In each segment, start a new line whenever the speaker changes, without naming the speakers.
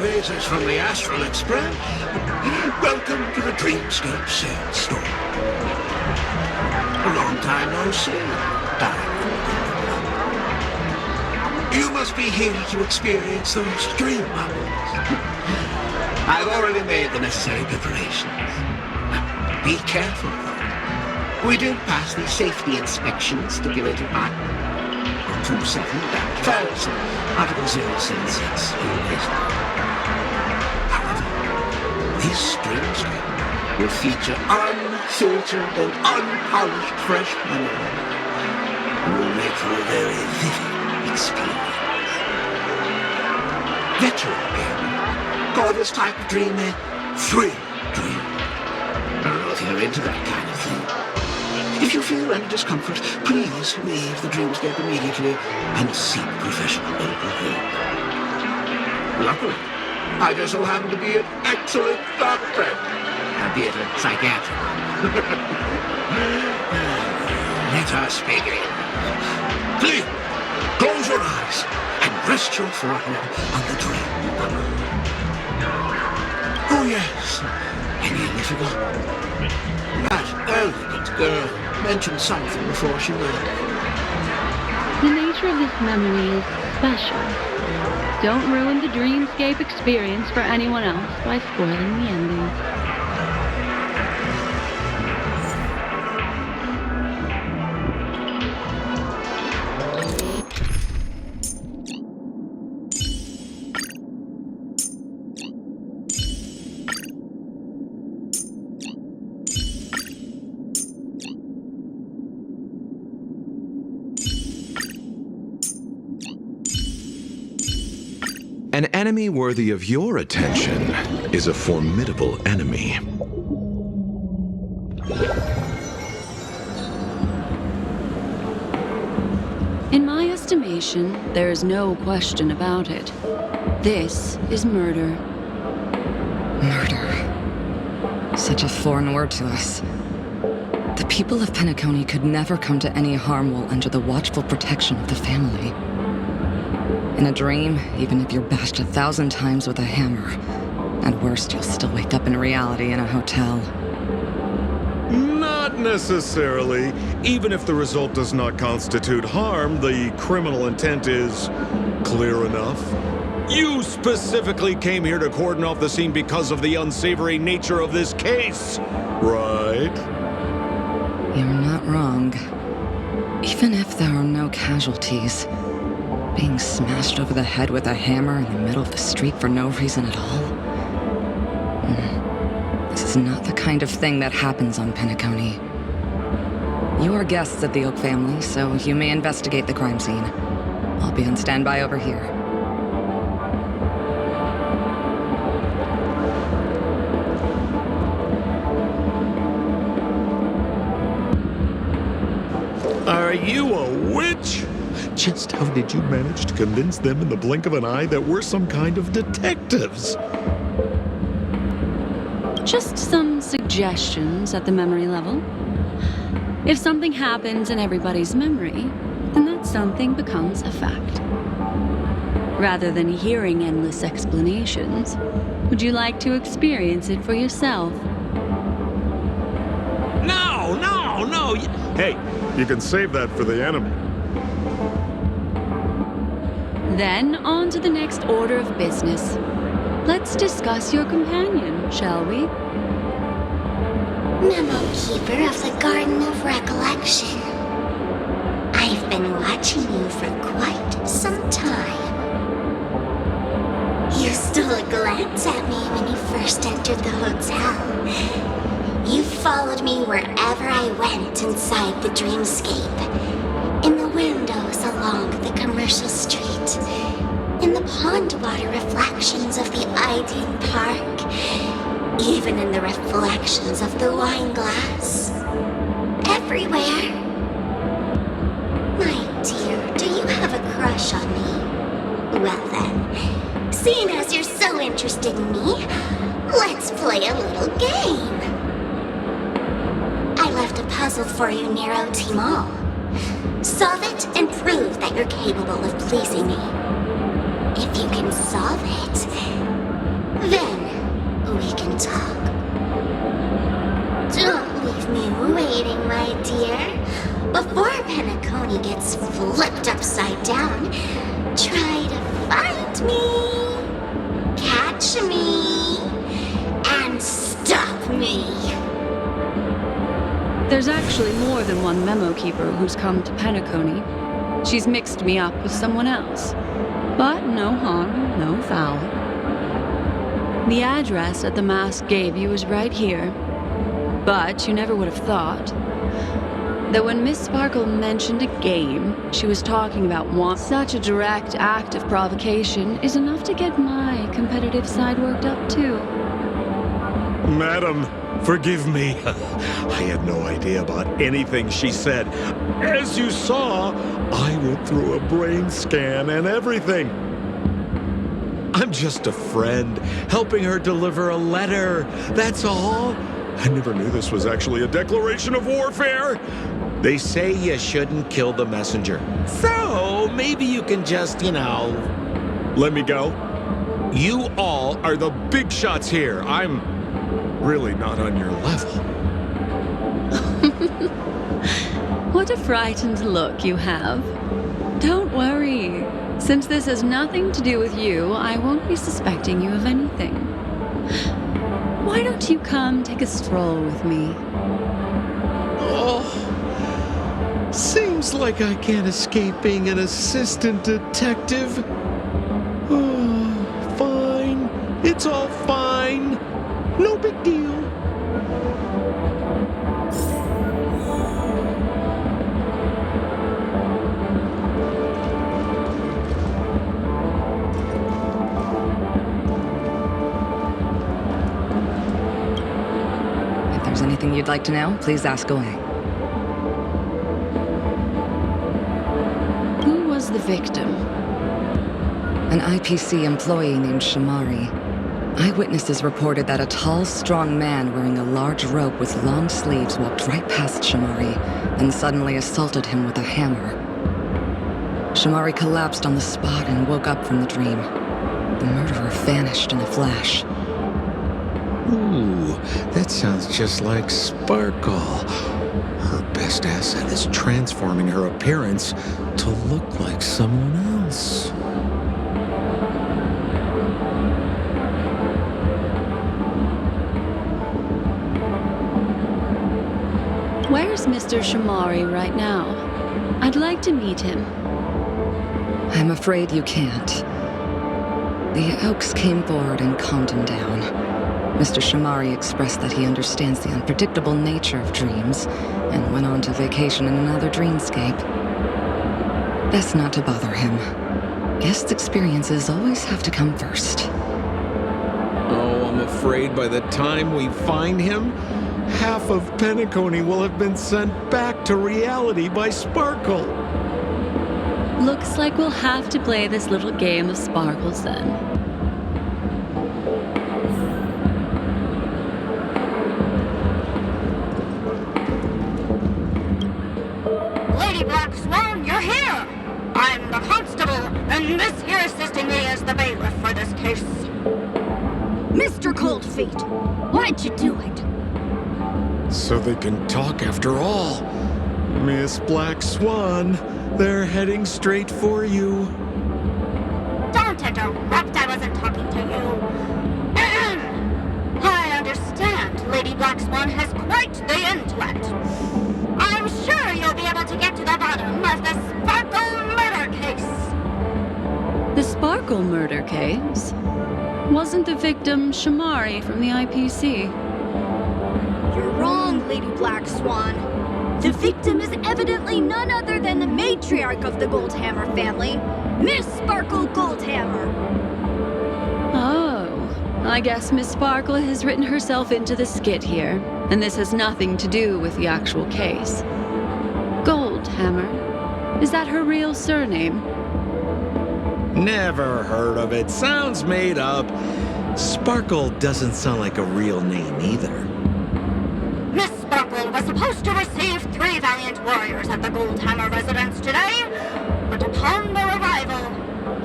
trailblazers from the Astral Express. Welcome to the Dreamscape Sales Store. A long time no see. You must be here to experience those dream bubbles. I've already made the necessary preparations. Be careful, though. We do pass the safety inspection stipulated by 270-1, Article 066. However, this dreamscape will feature unfiltered and unpolished fresh memory and will make for a very vivid experience. Veteran gaming call this type of dream a thrill dream. I don't know if you're into that kind of thing. If you feel any discomfort, please leave the dreamscape immediately and seek professional medical help. Luckily, I just so happen to be an excellent doctor, albeit a psychiatric one. Let us begin. Please, close your eyes and rest your forehead on the dream bubble. Oh yes, and nearly forgot. That elegant girl mentioned something before she left.
The nature of this memory is special. Don't ruin the dreamscape experience for anyone else by spoiling the ending.
An enemy worthy of your attention is a formidable enemy.
In my estimation, there is no question about it. This is murder.
Murder. Such a foreign word to us. The people of Penacony could never come to any harm while under the watchful protection of the family. In a dream, even if you're bashed 1,000 times with a hammer, at worst you'll still wake up in reality in a hotel.
Not necessarily. Even if the result does not constitute harm, the criminal intent is clear enough. You specifically came here to cordon off the scene because of the unsavory nature of this case, right?
You're not wrong. Even if there are no casualties, being smashed over the head with a hammer in the middle of the street for no reason at all? This is not the kind of thing that happens on Penacony. You are guests of the Oak family, so you may investigate the crime scene. I'll be on standby over here.
Are you a witch? Just how did you manage to convince them in the blink of an eye that we're some kind of detectives?
Just some suggestions at the memory level. If something happens in everybody's memory, then that something becomes a fact. Rather than hearing endless explanations, would you like to experience it for yourself?
No! Hey, you can save that for the enemy.
Then on to the next order of business. Let's discuss your companion, shall we?
Memo Keeper of the Garden of Recollection. I've been watching you for quite some time. You stole a glance at me when you first entered the hotel. You followed me wherever I went inside the dreamscape. In the windows along the commercial street. In the pond water reflections of the Iden Park. Even in the reflections of the wine glass. Everywhere. My dear, do you have a crush on me? Well then, seeing as you're so interested in me, let's play a little game. I left a puzzle for you near OT Mall. Solve it and prove that you're capable of pleasing me. If you can solve it, Then we can talk. Don't leave me waiting, my dear. Before Penacony gets flipped upside down, try to find me, catch me, and stop me.
There's actually more than one memo keeper who's come to Penacony. She's mixed me up with someone else. But no harm, no foul. The address that the mask gave you is right here. But you never would have thought that when Miss Sparkle mentioned a game, she was talking about one. Such a direct act of provocation is enough to get my competitive side worked up too.
Madam, forgive me. I had no idea about anything she said. As you saw, I went through a brain scan and everything. I'm just a friend, helping her deliver a letter. That's all. I never knew this was actually a declaration of warfare. They say you shouldn't kill the messenger. So maybe you can just, let me go. You all are the big shots here. I'm really not on your level.
What a frightened look you have. Don't worry. Since this has nothing to do with you, I won't be suspecting you of anything. Why don't you come take a stroll with me?
Oh, seems like I can't escape being an assistant detective. Oh, fine. It's all fine. No big deal.
If there's anything you'd like to know, please ask away.
Who was the victim?
An IPC employee named Shamari. Eyewitnesses reported that a tall, strong man wearing a large robe with long sleeves walked right past Shamari and suddenly assaulted him with a hammer. Shamari collapsed on the spot and woke up from the dream. The murderer vanished in a flash.
Ooh, that sounds just like Sparkle. Her best asset is transforming her appearance to look like someone else.
Where's Mr. Shamari right now? I'd like to meet him.
I'm afraid you can't. The Oaks came forward and calmed him down. Mr. Shamari expressed that he understands the unpredictable nature of dreams and went on to vacation in another dreamscape. Best not to bother him. Guest experiences always have to come first.
Oh, I'm afraid by the time we find him, half of Penacony will have been sent back to reality by Sparkle.
Looks like we'll have to play this little game of sparkles then.
Lady Black Swan, you're here! I'm the constable, and this here assisting me is the bailiff for this case. Mr. Coldfeet, why'd you do it?
So they can talk after all. Miss Black Swan, they're heading straight for you.
Don't interrupt, I wasn't talking to you. I understand Lady Black Swan has quite the intellect. I'm sure you'll be able to get to the bottom of the Sparkle murder case.
The Sparkle murder case? Wasn't the victim Shamari from the IPC?
You're wrong, Lady Black Swan. The victim is evidently none other than the matriarch of the Goldhammer family, Miss Sparkle Goldhammer.
Oh, I guess Miss Sparkle has written herself into the skit here, and this has nothing to do with the actual case. Goldhammer? Is that her real surname?
Never heard of it. Sounds made up. Sparkle doesn't sound like a real name either.
Miss Sparkle was supposed to receive 3 valiant warriors at the Goldhammer residence today, but upon their arrival,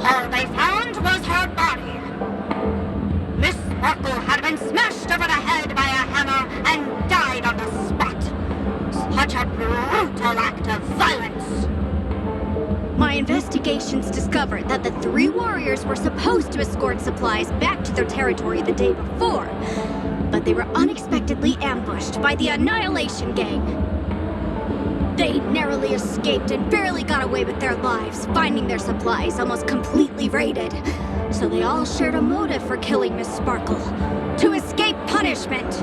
all they found was her body. Miss been smashed over the head by a hammer and died on the spot. Such a brutal act of violence.
My investigations discovered that the three warriors were supposed to escort supplies back to their territory the day before, but they were unexpectedly ambushed by the Annihilation Gang. They narrowly escaped and barely got away with their lives, finding their supplies almost completely raided. So they all shared a motive for killing Miss Sparkle: to escape punishment.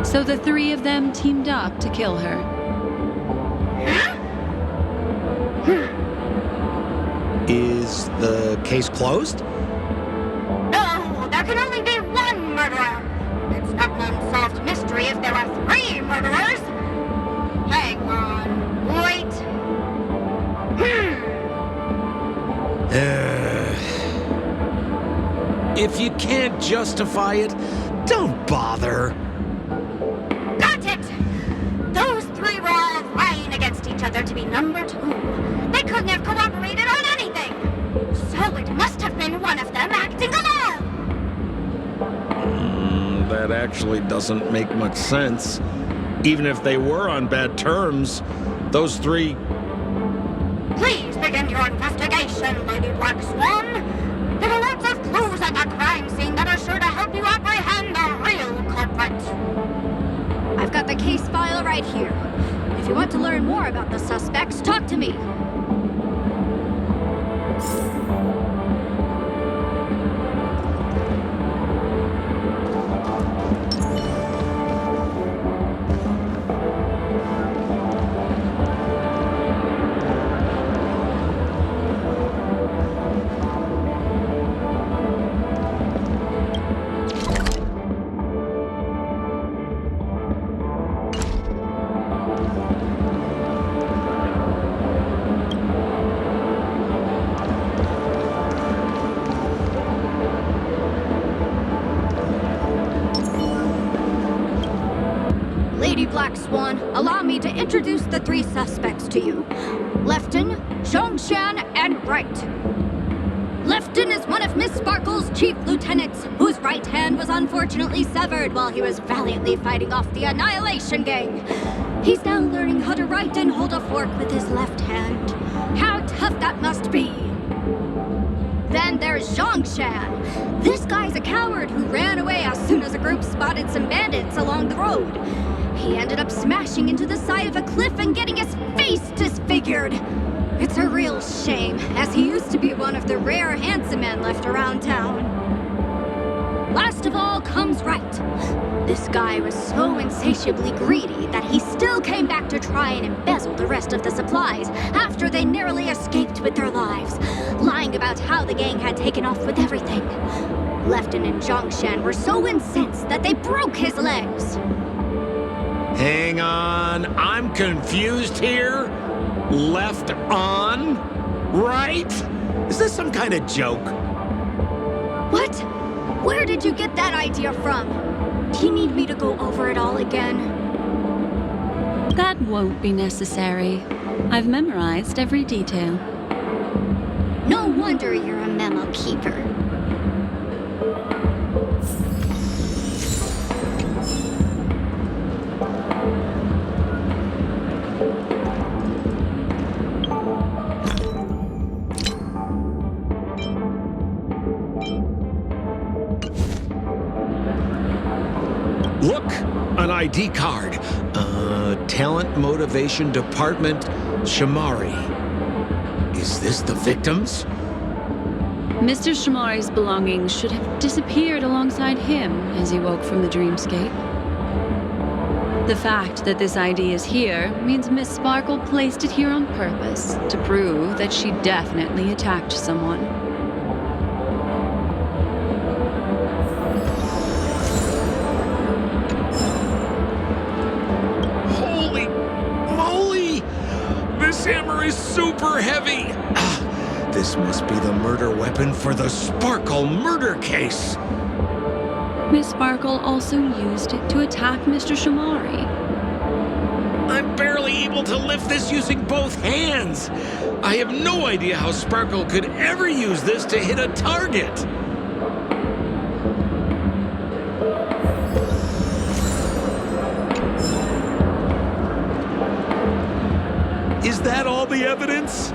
So the three of them teamed up to kill her.
Is the case closed?
No, there can only be one murderer. It's not an unsolved mystery if there are three murderers. Hang on. Wait.
If you can't justify it, don't bother.
Got it! Those three were all vying against each other to be number two. They couldn't have cooperated on anything. So it must have been one of them acting alone.
That actually doesn't make much sense. Even if they were on bad terms, those three...
Please begin your investigation, Lady Black Swan. There are lots of clues at the crime scene that are sure to help you apprehend the real culprit.
I've got the case file right here. If you want to learn more about the suspects, talk to me. Black Swan, allow me to introduce the three suspects to you. Lefton, Zhongshan, and Bright. Lefton is one of Miss Sparkle's chief lieutenants, whose right hand was unfortunately severed while he was valiantly fighting off the Annihilation Gang. He's now learning how to write and hold a fork with his left hand. How tough that must be! Then there's Zhongshan. This guy's a coward who ran away as soon as a group spotted some bandits along the road. He ended up smashing into the side of a cliff and getting his face disfigured. It's a real shame, as he used to be one of the rare handsome men left around town. Last of all comes Wright. This guy was so insatiably greedy that he still came back to try and embezzle the rest of the supplies after they narrowly escaped with their lives, lying about how the gang had taken off with everything. Lefton and Zhongshan were so incensed that they broke his legs.
Hang on, I'm confused here. Left on? Right? Is this some kind of joke?
What? Where did you get that idea from? Do you need me to go over it all again?
That won't be necessary. I've memorized every detail.
No wonder you're a memo keeper.
Look, an ID card. Talent Motivation Department, Shamari. Is this the victims?
Mr. Shamari's belongings should have disappeared alongside him as he woke from the dreamscape. The fact that this ID is here means Miss Sparkle placed it here on purpose to prove that she definitely attacked someone.
Holy moly! This hammer is super heavy! This must be the murder weapon for the Sparkle murder case!
Miss Sparkle also used it to attack Mr. Shamari.
I'm barely able to lift this using both hands! I have no idea how Sparkle could ever use this to hit a target!
the evidence?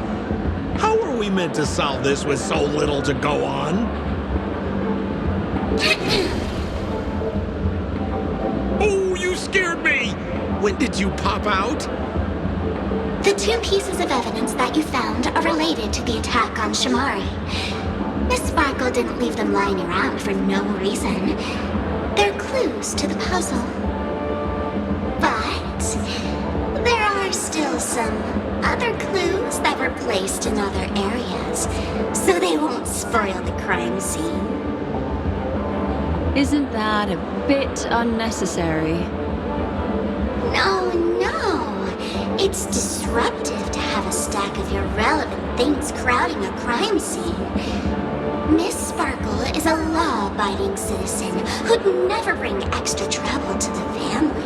How are we meant to solve this with so little to go on? Oh, you scared me! When did you pop out?
The two pieces of evidence that you found are related to the attack on Shamari. Miss Sparkle didn't leave them lying around for no reason. They're clues to the puzzle. But there are still some other clues that were placed in other areas, so they won't spoil the crime scene.
Isn't that a bit unnecessary?
No. It's disruptive to have a stack of irrelevant things crowding a crime scene. Miss Sparkle is a law-abiding citizen who'd never bring extra trouble to the family.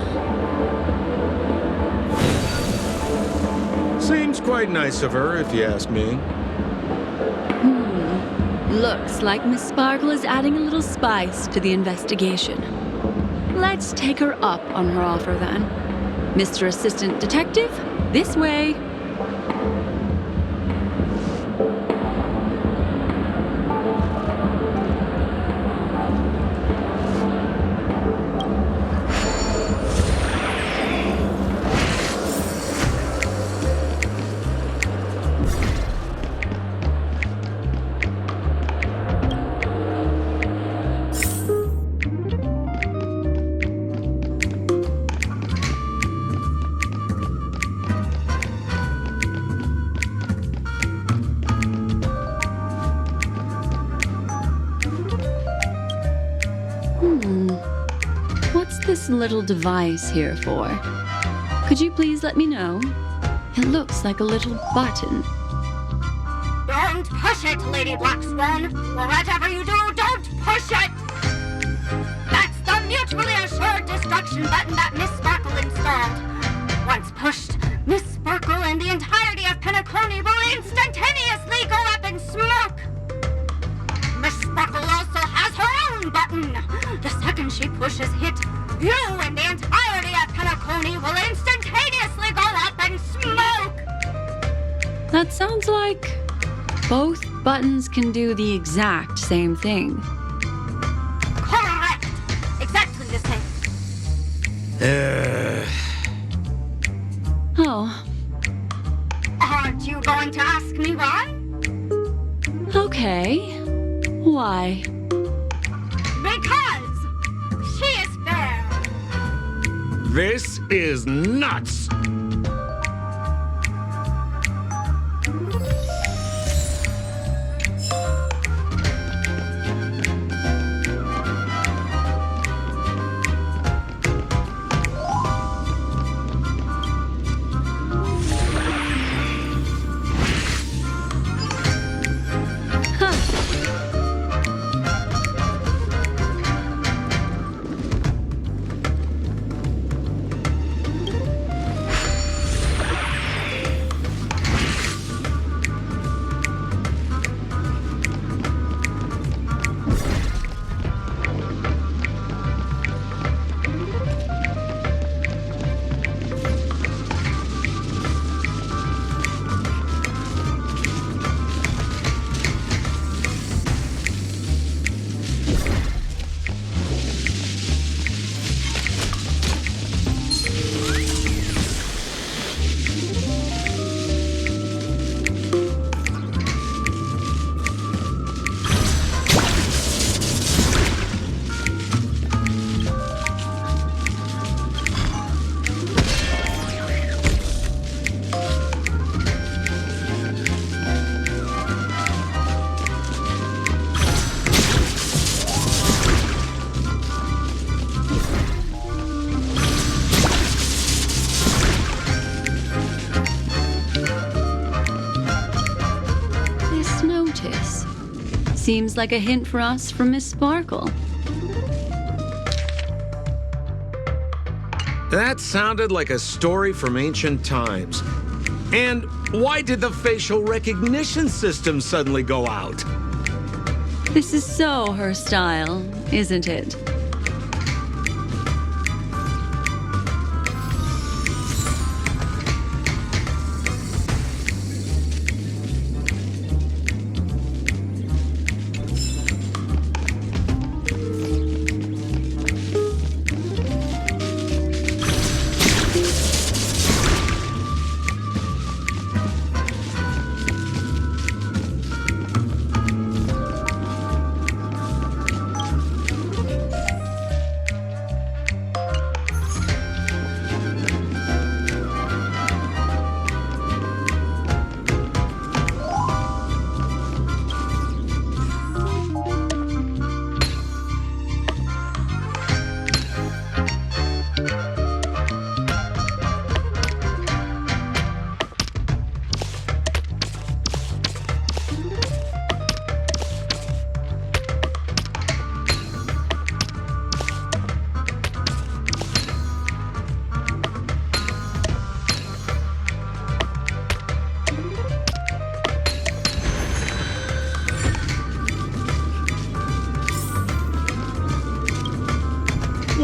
Seems quite nice of her, if you ask me.
Looks like Miss Sparkle is adding a little spice to the investigation. Let's take her up on her offer then. Mr. Assistant Detective, this way. What's this little device here for? Could you please let me know? It looks like a little button.
Don't push it, Lady Black Swan. Whatever you do, don't push it! That's the mutually assured destruction button that Miss Sparkle installed. Once pushed, Miss Sparkle and the entirety of Penacony will instantaneously go up in smoke! Miss Sparkle also has her own button. The second she pushes hit, you and the entirety of Penacony will instantaneously go up in smoke!
That sounds like both buttons can do the exact same thing.
Correct! Exactly the same.
Oh,
Aren't you going to ask me why?
okay. Why?
Because she is fair.
This is nuts!
Seems like a hint for us from Miss Sparkle.
That sounded like a story from ancient times. And why did the facial recognition system suddenly go out?
This is so her style, isn't it?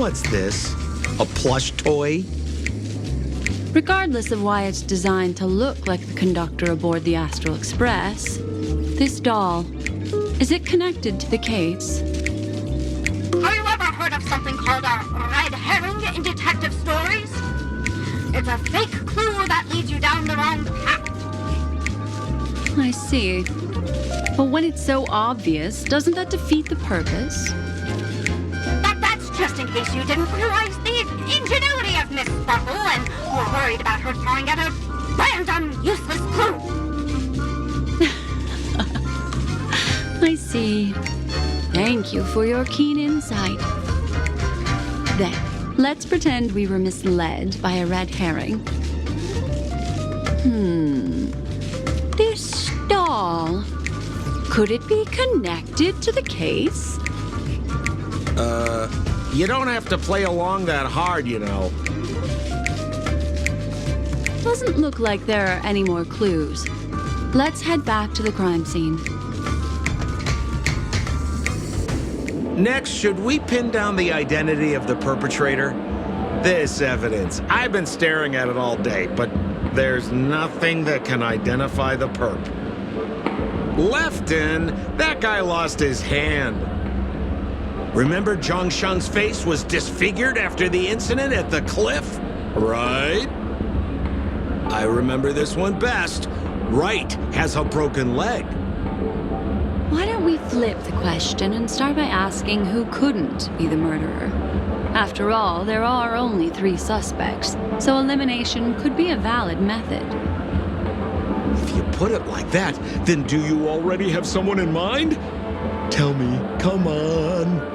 What's this? A plush toy?
Regardless of why it's designed to look like the conductor aboard the Astral Express, this doll, is it connected to the case?
Have you ever heard of something called a red herring in detective stories? It's a fake clue that leads you down the wrong path.
I see. But when it's so obvious, doesn't that defeat the purpose?
That's just in case you didn't realize the ingenuity of Miss Sparkle and were worried about her throwing out a random, useless clue.
I see. Thank you for your keen insight. Then, let's pretend we were misled by a red herring. This doll, could it be connected to the case?
You don't have to play along that hard, you know.
Doesn't look like there are any more clues. Let's head back to the crime scene.
Next, should we pin down the identity of the perpetrator? This evidence, I've been staring at it all day, but there's nothing that can identify the perp. Lefton, that guy lost his hand. Remember Zhongshan's face was disfigured after the incident at the cliff? Right? I remember this one best. Right has a broken leg.
Why don't we flip the question and start by asking who couldn't be the murderer? After all, there are only 3 suspects, so elimination could be a valid method.
If you put it like that, then do you already have someone in mind? Tell me, come on.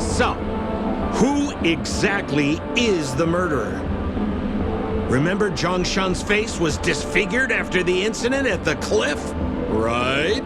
So, who exactly is the murderer? Remember Zhongshan's face was disfigured after the incident at the cliff? Right?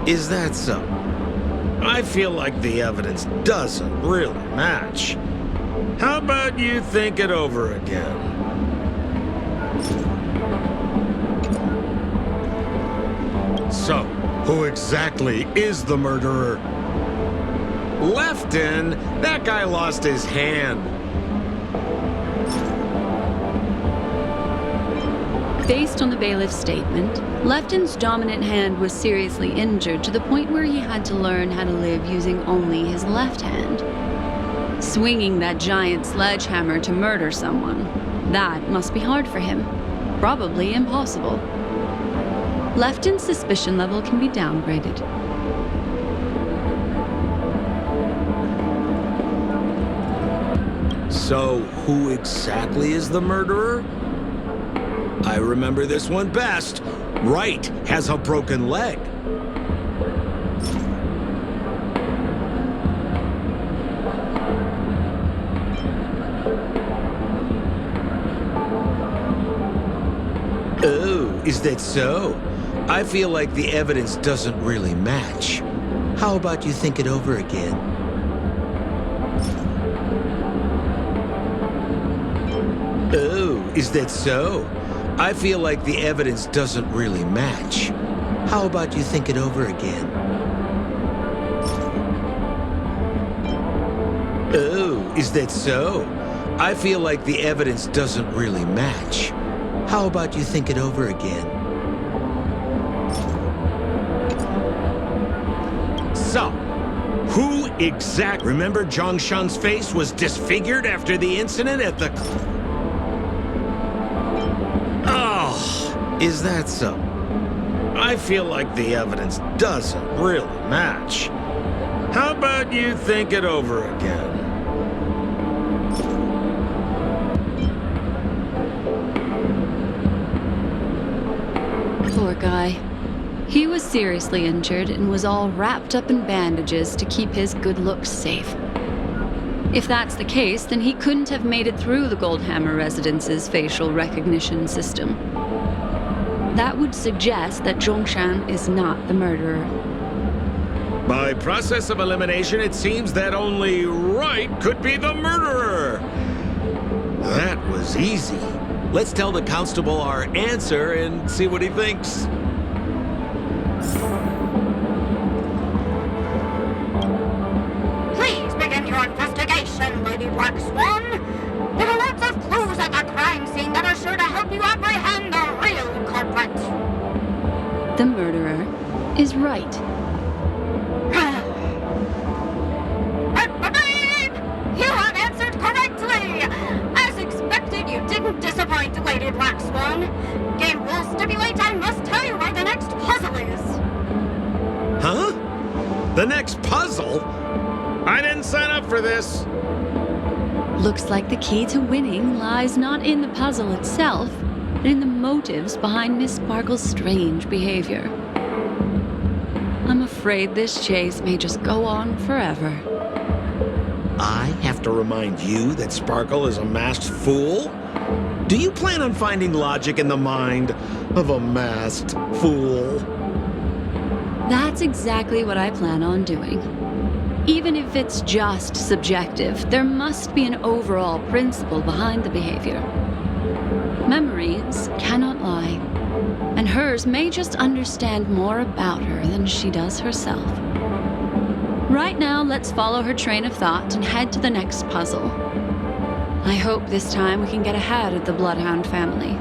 Is that so? I feel like the evidence doesn't really match. How about you think it over again? So, who exactly is the murderer? Lefton, that guy lost his hand.
Based on the bailiff's statement, Lefton's dominant hand was seriously injured to the point where he had to learn how to live using only his left hand. Swinging that giant sledgehammer to murder someone, that must be hard for him. Probably impossible. Lefton's suspicion level can be downgraded.
So, who exactly is the murderer? I remember this one best. Right has a broken leg. Oh, is that so? I feel like the evidence doesn't really match. How about you think it over again? Oh, is that so? I feel like the evidence doesn't really match. How about you think it over again? Oh, is that so? I feel like the evidence doesn't really match. How about you think it over again? So, who exactly... Remember Zhongshan's face was disfigured after the incident at the... Is that so? I feel like the evidence doesn't really match. How about you think it over again?
Poor guy. He was seriously injured and was all wrapped up in bandages to keep his good looks safe. If that's the case, then he couldn't have made it through the Goldhammer residence's facial recognition system. That would suggest that Zhongshan is not the murderer.
By process of elimination, it seems that only Wright could be the murderer. That was easy. Let's tell the constable our answer and see what he thinks.
Please begin your investigation, Lady Black Swan. There are lots of clues at the crime scene that are sure to help you apprehend the real culprit.
The murderer is Wright.
You have answered correctly! As expected, you didn't disappoint, Lady Black Swan. Game rules stipulate I must tell you where the next puzzle is.
Huh? The next puzzle? I didn't sign up for this.
Looks like the key to winning lies not in the puzzle itself, but in the motives behind Miss Sparkle's strange behavior. I'm afraid this chase may just go on forever.
I have to remind you that Sparkle is a masked fool? Do you plan on finding logic in the mind of a masked fool?
That's exactly what I plan on doing. Even if it's just subjective, there must be an overall principle behind the behavior. Memories cannot lie, and hers may just understand more about her than she does herself. Right now, let's follow her train of thought and head to the next puzzle. I hope this time we can get ahead of the Bloodhound family.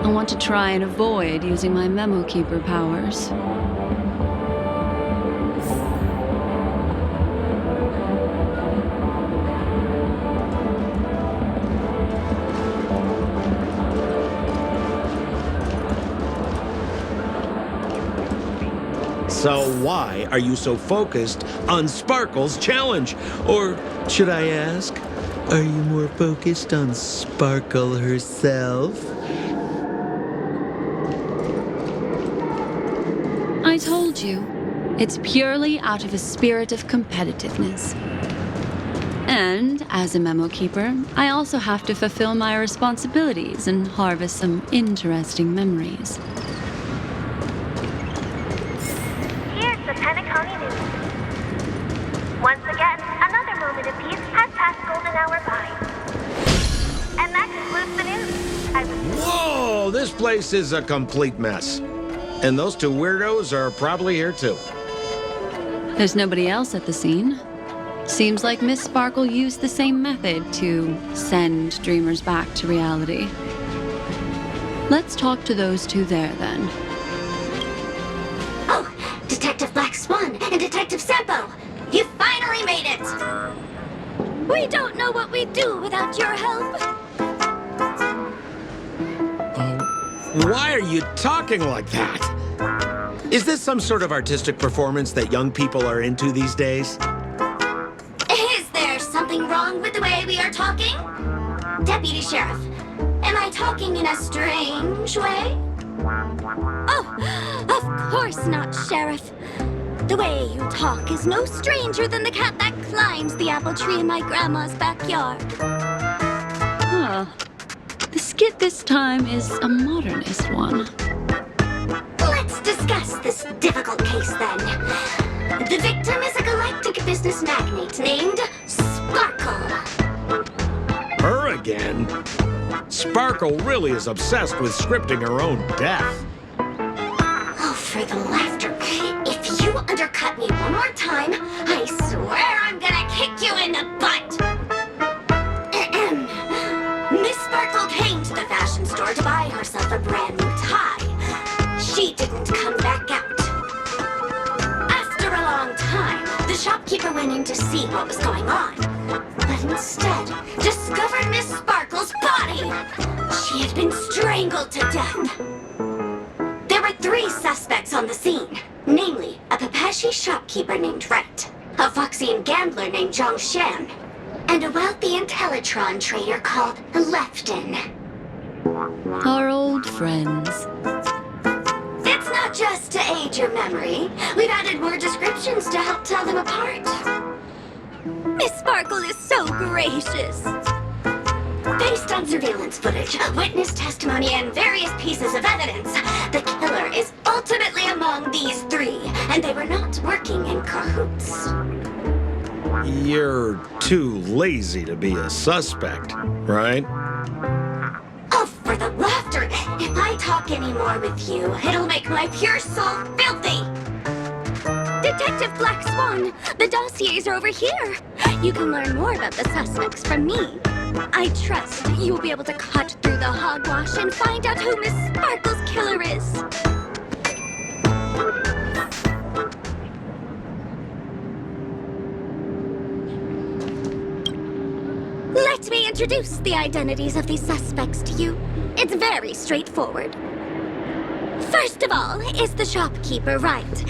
I want to try and avoid using my Memo Keeper powers.
So why are you so focused on Sparkle's challenge? Or should I ask, are you more focused on Sparkle herself?
I told you, it's purely out of a spirit of competitiveness. And as a Memo Keeper, I also have to fulfill my responsibilities and harvest some interesting memories.
Here's the Penacony News. Once again, another moment of peace has passed golden hour by. And that concludes the news.
Whoa, this place is a complete mess. And those two weirdos are probably here too.
There's nobody else at the scene. Seems like Miss Sparkle used the same method to send dreamers back to reality. Let's talk to those two there, then.
Oh, Detective Black Swan and Detective Sampo! You finally made it!
We don't know what we'd do without your help.
Why are you talking like that? Is this some sort of artistic performance that young people are into these days?
Is there something wrong with the way we are talking? Deputy Sheriff, am I talking in a strange way?
Oh, of course not, Sheriff. The way you talk is no stranger than the cat that climbs the apple tree in my grandma's backyard.
Huh. The skit this time is a modernist one.
Let's discuss this difficult case then. The victim is a galactic business magnate named Sparkle.
Her again? Sparkle really is obsessed with scripting her own death.
Oh, for the laughter. If you undercut me one more time, I swear I'm gonna kick you in the butt. Miss Sparkle came to the fashion store to buy herself a brand new tie. She didn't come back out. After a long time, the shopkeeper went in to see what was going on, but instead discovered Miss Sparkle's body. She had been strangled to death. There were 3 suspects on the scene. Namely, a Papashi shopkeeper named Wright, a Foxian gambler named Zhang Shan, and a wealthy Intellitron trader called Lefton.
Our old friends.
It's not just to aid your memory. We've added more descriptions to help tell them apart.
Miss Sparkle is so gracious.
Based on surveillance footage, witness testimony, and various pieces of evidence, the killer is ultimately among these 3, and they were not working in cahoots.
You're too lazy to be a suspect, right?
Oh, for the laughter! If I talk any more with you, it'll make my pure soul filthy!
Detective Black Swan, the dossiers are over here. You can learn more about the suspects from me. I trust you'll be able to cut through the hogwash and find out who Miss Sparkle's killer is. Let me introduce the identities of these suspects to you. It's very straightforward. First of all is the shopkeeper, Wright.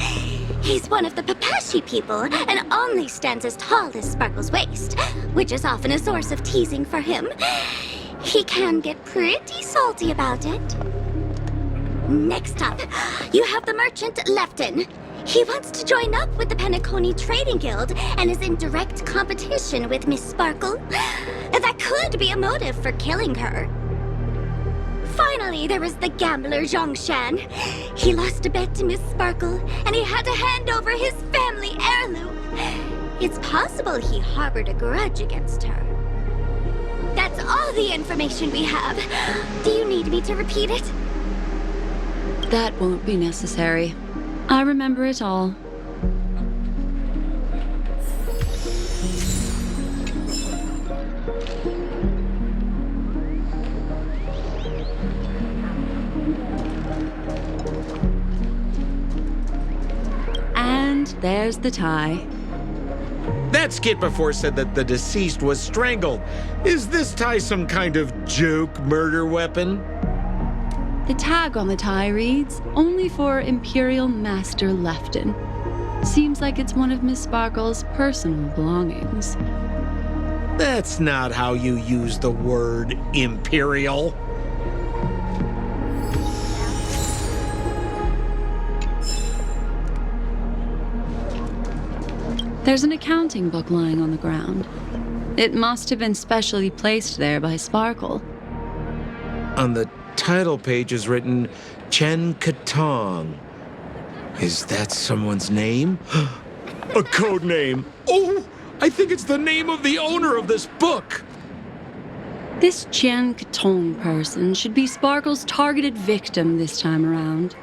He's one of the Papashi people and only stands as tall as Sparkle's waist, which is often a source of teasing for him. He can get pretty salty about it. Next up, you have the merchant Lefton. He wants to join up with the Penacony Trading Guild and is in direct competition with Miss Sparkle. That could be a motive for killing her. Finally, there is the gambler Zhang Shan. He lost a bet to Miss Sparkle, and he had to hand over his family heirloom. It's possible he harbored a grudge against her. That's all the information we have. Do you need me to repeat it?
That won't be necessary. I remember it all. And there's the tie.
That skit before said that the deceased was strangled. Is this tie some kind of joke murder weapon?
The tag on the tie reads, "Only for Imperial Master Lefton." Seems like it's one of Miss Sparkle's personal belongings.
That's not how you use the word imperial.
There's an accounting book lying on the ground. It must have been specially placed there by Sparkle.
On the title page is written Chen Katong. Is that someone's name?
A code name. Oh, I think it's the name of the owner of this book.
This Jian Katong person should be Sparkle's targeted victim this time around.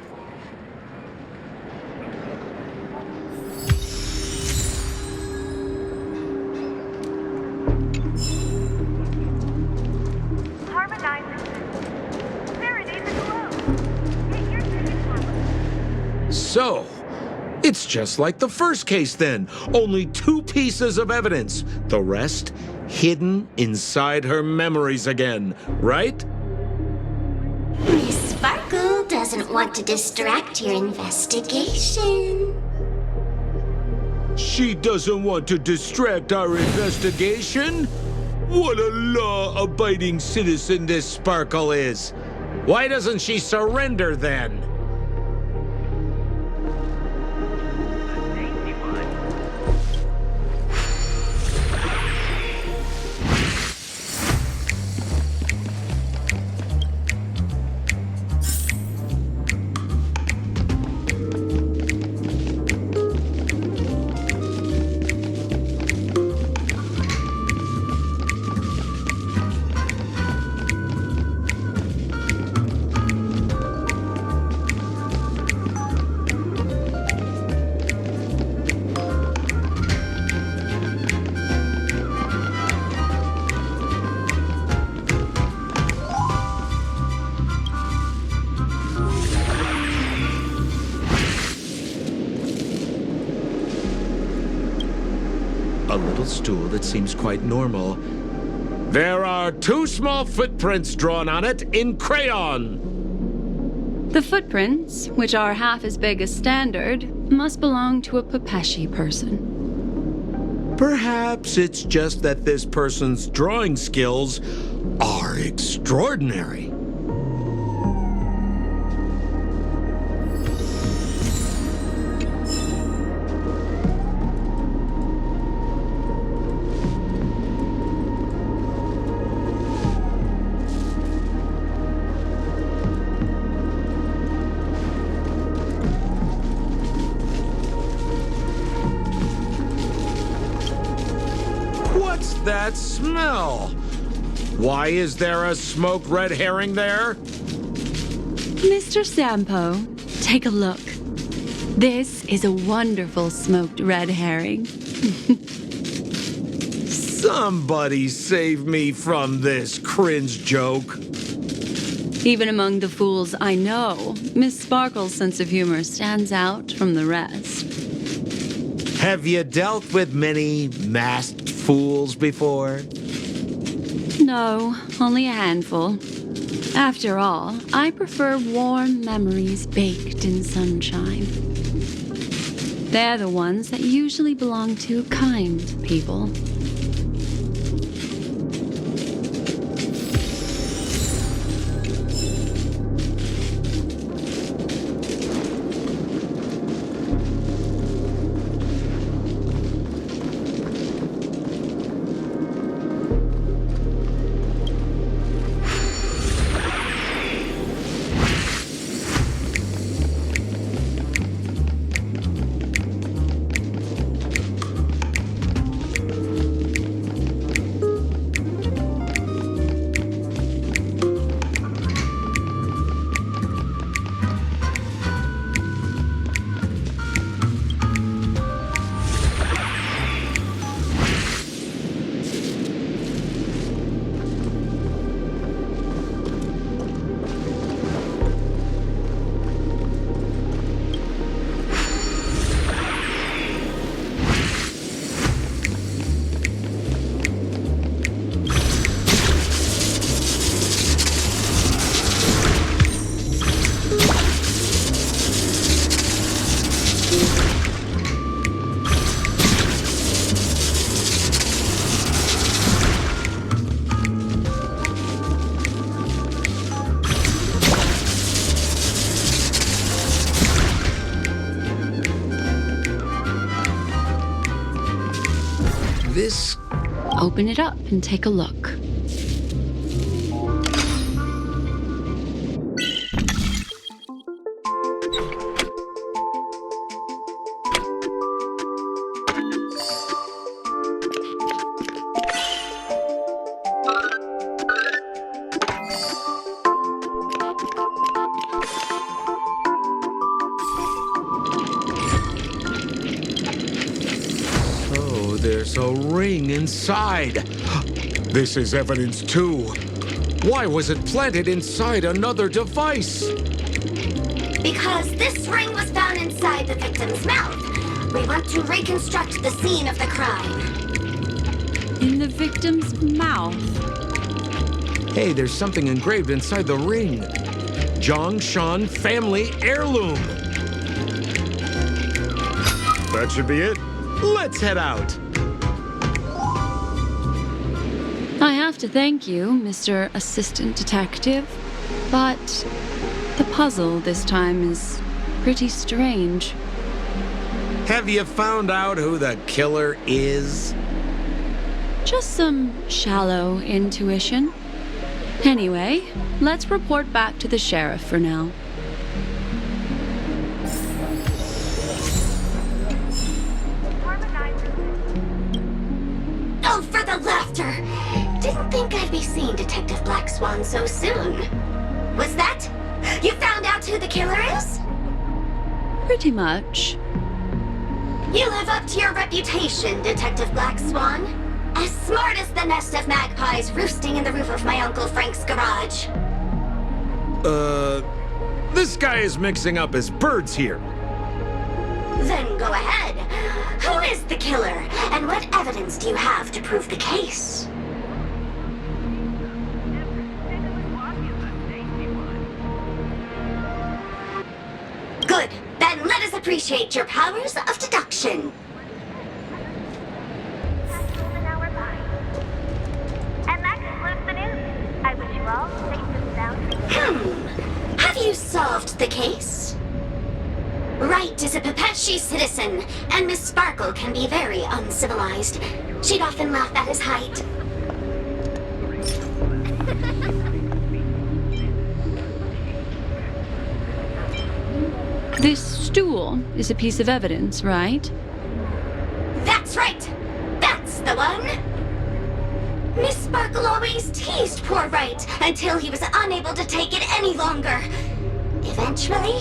So, it's just like the first case then. Only 2 pieces of evidence. The rest hidden inside her memories again, right?
Miss Sparkle doesn't want to distract your investigation.
She doesn't want to distract our investigation? What a law-abiding citizen this Sparkle is. Why doesn't she surrender then?
A little stool that seems quite normal.
There are 2 small footprints drawn on it in crayon.
The footprints, which are half as big as standard, must belong to a Pepeshi person.
Perhaps it's just that this person's drawing skills are extraordinary. What's that smell? Why is there a smoked red herring there?
Mr. Sampo, take a look. This is a wonderful smoked red herring.
Somebody save me from this cringe joke.
Even among the fools I know, Miss Sparkle's sense of humor stands out from the rest.
Have you dealt with many masked fools before?
No, only a handful. After all, I prefer warm memories baked in sunshine. They're the ones that usually belong to kind people.
This...
Open it up and take a look.
There's a ring inside. This is evidence too. Why was it planted inside another device?
Because this ring was found inside the victim's mouth. We want to reconstruct the scene of the crime.
In the victim's mouth.
Hey, there's something engraved inside the ring. Zhongshan family heirloom.
That should be it.
Let's head out.
I have to thank you, Mr. Assistant Detective, but the puzzle this time is pretty strange.
Have you found out who the killer is?
Just some shallow intuition. Anyway, let's report back to the sheriff for now.
Oh, for the laughter! Didn't think I'd be seeing Detective Black Swan so soon. Was that? You found out who the killer is?
Pretty much.
You live up to your reputation, Detective Black Swan. As smart as the nest of magpies roosting in the roof of my Uncle Frank's garage.
This guy is mixing up his birds here.
Then go ahead. Who is the killer, and what evidence do you have to prove the case? appreciate your powers of deduction.
Past golden hour by. And that concludes the news. I wish you all safe and sound.
Have you solved the case? Wright is a Pepeshi citizen, and Miss Sparkle can be very uncivilized. She'd often laugh at his height.
This stool is a piece of evidence, right?
That's right! That's the one! Miss Sparkle always teased poor Wright until he was unable to take it any longer. Eventually,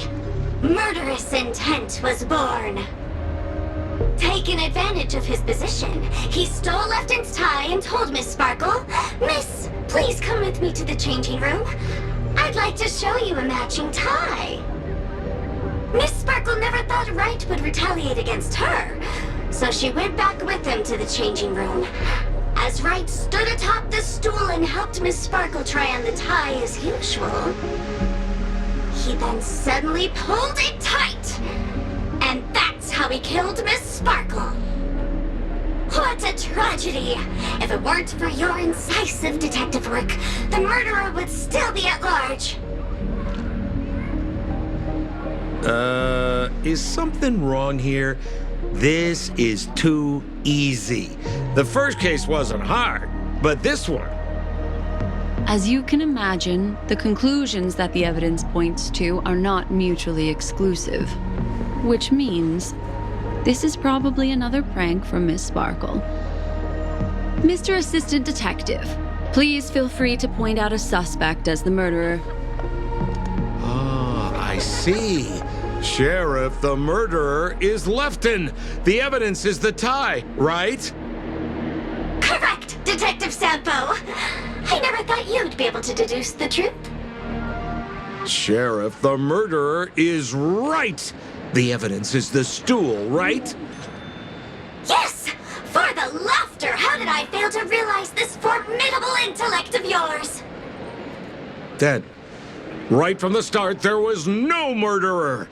murderous intent was born. Taking advantage of his position, he stole Lefton's tie and told Miss Sparkle, "Miss, please come with me to the changing room. I'd like to show you a matching tie." Miss Sparkle never thought Wright would retaliate against her, so she went back with him to the changing room. As Wright stood atop the stool and helped Miss Sparkle try on the tie as usual, he then suddenly pulled it tight. And that's how he killed Miss Sparkle. What a tragedy! If it weren't for your incisive detective work, the murderer would still be at large.
Is something wrong here? This is too easy. The first case wasn't hard, but this one.
As you can imagine, the conclusions that the evidence points to are not mutually exclusive. Which means this is probably another prank from Miss Sparkle. Mr. Assistant Detective, please feel free to point out a suspect as the murderer.
Ah, I see. Sheriff, the murderer is Lefton. The evidence is the tie, right?
Correct, Detective Sampo. I never thought you'd be able to deduce the truth.
Sheriff, the murderer is right. The evidence is the stool, right?
Yes! For the laughter, how did I fail to realize this formidable intellect of yours?
Then, right from the start, there was no murderer.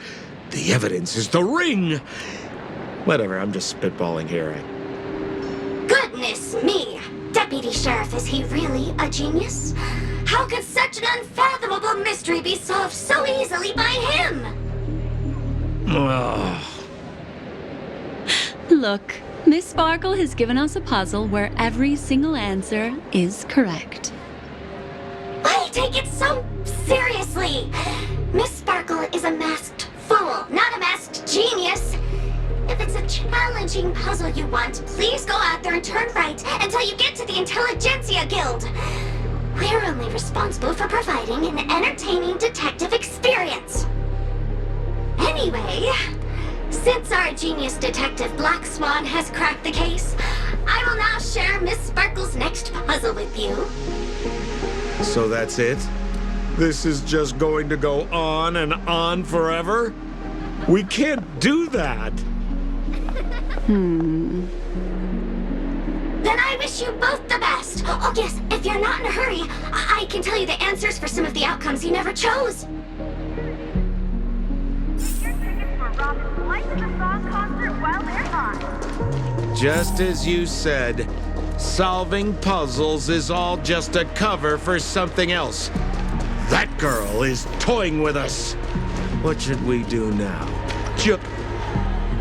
The evidence is the ring. Whatever, I'm just spitballing here.
Goodness me! Deputy Sheriff, is he really a genius? How could such an unfathomable mystery be solved so easily by him?
Look, Miss Sparkle has given us a puzzle where every single answer is correct.
Why take it so seriously? Miss Sparkle is a masked fool, not a masked genius. If it's a challenging puzzle you want, please go out there and turn right until you get to the Intelligentsia Guild. We're only responsible for providing an entertaining detective experience. Anyway, since our genius detective Black Swan has cracked the case, I will now share Miss Sparkle's next puzzle with you.
So that's it? This is just going to go on and on forever? We can't do that.
Then I wish you both the best. Oh yes, if you're not in a hurry, I can tell you the answers for some of the outcomes you never chose.
Your tickets for Robin's Life in the Song concert while they're hot.
Just as you said, solving puzzles is all just a cover for something else. That girl is toying with us. What should we do now?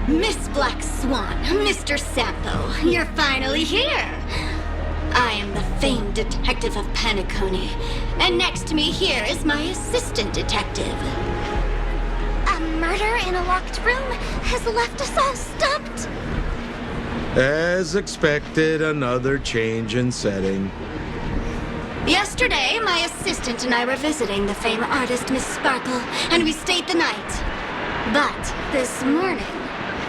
Miss Black Swan, Mr. Sampo, you're finally here. I am the famed detective of Penacony, and next to me here is my assistant detective. A murder in a locked room has left us all stumped.
As expected, another change in setting.
Yesterday, my assistant and I were visiting the famed artist Miss Sparkle, and we stayed the night. But this morning,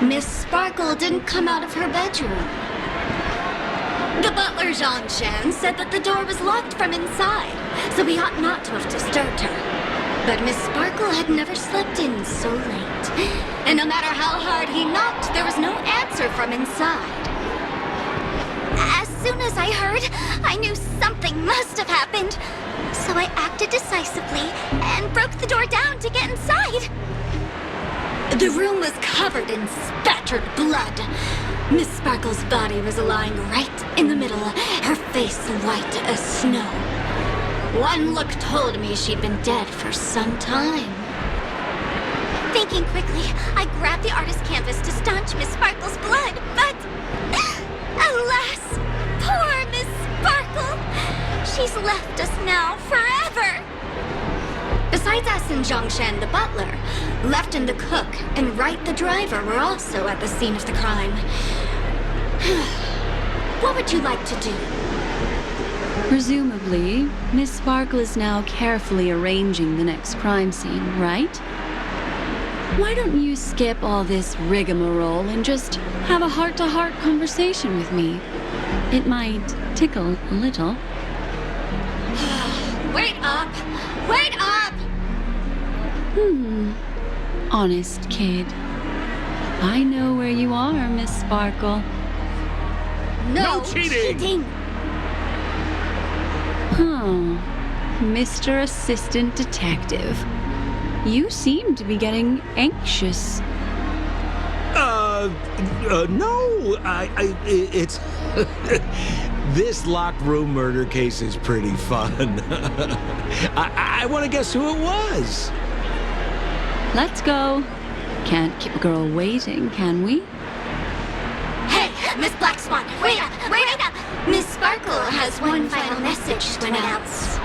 Miss Sparkle didn't come out of her bedroom. The butler, Jean-Chan, said that the door was locked from inside, so we ought not to have disturbed her. But Miss Sparkle had never slept in so late, and no matter how hard he knocked, there was no answer from inside. As soon as I heard, I knew something must have happened, so I acted decisively and broke the door down to get inside.
The room was covered in spattered blood. Miss Sparkle's body was lying right in the middle, her face white as snow. One look told me she'd been dead for some time.
Thinking quickly, I grabbed the artist canvas to staunch Miss Sparkle's blood, but alas, poor Miss Sparkle! She's left us now forever!
Besides us and Zhongshan the butler, Lefton the cook and Wright the driver were also at the scene of the crime. What would you like to do?
Presumably, Miss Sparkle is now carefully arranging the next crime scene, right? Why don't you skip all this rigmarole and just have a heart-to-heart conversation with me? It might tickle a little.
Wait up! Wait up!
Honest kid. I know where you are, Miss Sparkle.
No
cheating!
Huh. Mr. Assistant Detective. You seem to be getting anxious.
No, it's... This locked room murder case is pretty fun. I want to guess who it was.
Let's go. Can't keep a girl waiting, can we?
Hey, Miss Black Swan, wait up! Wait up! Miss Sparkle has one final message to announce.